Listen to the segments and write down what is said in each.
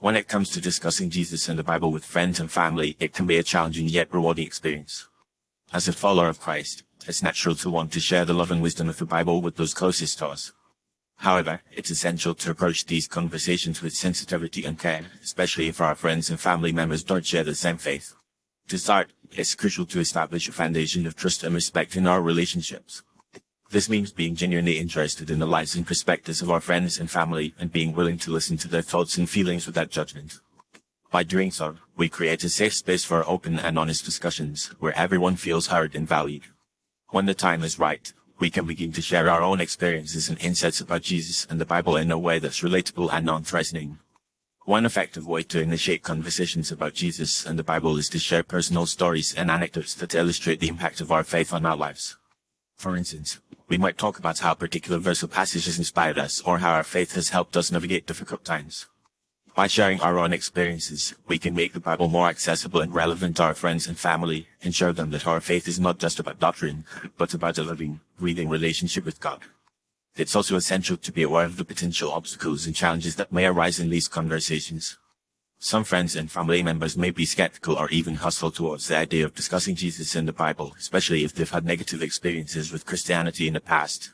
When it comes to discussing Jesus and the Bible with friends and family, it can be a challenging yet rewarding experience. As a follower of Christ, it's natural to want to share the love and wisdom of the Bible with those closest to us. However, it's essential to approach these conversations with sensitivity and care, especially if our friends and family members don't share the same faith. To start, it's crucial to establish a foundation of trust and respect in our relationships. This means being genuinely interested in the lives and perspectives of our friends and family and being willing to listen to their thoughts and feelings without judgment. By doing so, we create a safe space for open and honest discussions where everyone feels heard and valued. When the time is right, we can begin to share our own experiences and insights about Jesus and the Bible in a way that's relatable and non-threatening. One effective way to initiate conversations about Jesus and the Bible is to share personal stories and anecdotes that illustrate the impact of our faith on our lives. For instance, we might talk about how a particular verse or passage has inspired us or how our faith has helped us navigate difficult times. By sharing our own experiences, we can make the Bible more accessible and relevant to our friends and family and show them that our faith is not just about doctrine, but about a living, breathing relationship with God. It's also essential to be aware of the potential obstacles and challenges that may arise in these conversations. Some friends and family members may be skeptical or even hostile towards the idea of discussing Jesus and the Bible, especially if they've had negative experiences with Christianity in the past.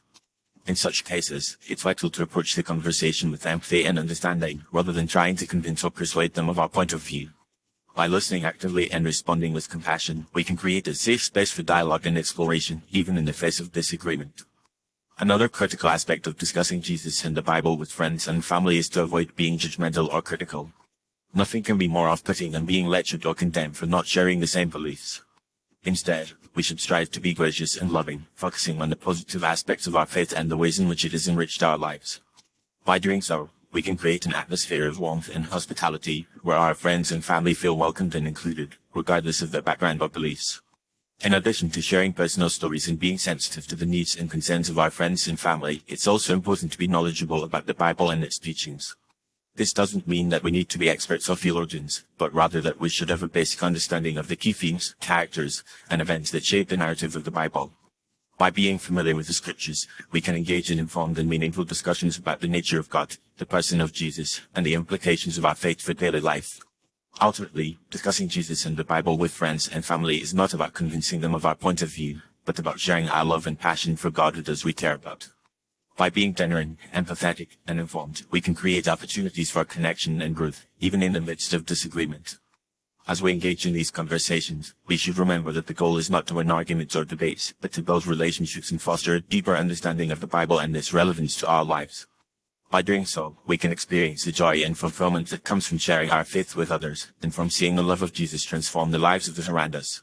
In such cases, it's vital to approach the conversation with empathy and understanding, rather than trying to convince or persuade them of our point of view. By listening actively and responding with compassion, we can create a safe space for dialogue and exploration, even in the face of disagreement. Another critical aspect of discussing Jesus and the Bible with friends and family is to avoid being judgmental or critical. Nothing can be more off-putting than being lectured or condemned for not sharing the same beliefs. Instead, we should strive to be gracious and loving, focusing on the positive aspects of our faith and the ways in which it has enriched our lives. By doing so, we can create an atmosphere of warmth and hospitality where our friends and family feel welcomed and included, regardless of their background or beliefs. In addition to sharing personal stories and being sensitive to the needs and concerns of our friends and family, it's also important to be knowledgeable about the Bible and its teachings. This doesn't mean that we need to be experts or theologians, but rather that we should have a basic understanding of the key themes, characters, and events that shape the narrative of the Bible. By being familiar with the scriptures, we can engage in informed and meaningful discussions about the nature of God, the person of Jesus, and the implications of our faith for daily life. Ultimately, discussing Jesus and the Bible with friends and family is not about convincing them of our point of view, but about sharing our love and passion for God with those we care about. By being genuine, empathetic, and informed, we can create opportunities for connection and growth, even in the midst of disagreement. As we engage in these conversations, we should remember that the goal is not to win arguments or debates, but to build relationships and foster a deeper understanding of the Bible and its relevance to our lives. By doing so, we can experience the joy and fulfillment that comes from sharing our faith with others, and from seeing the love of Jesus transform the lives of those around us.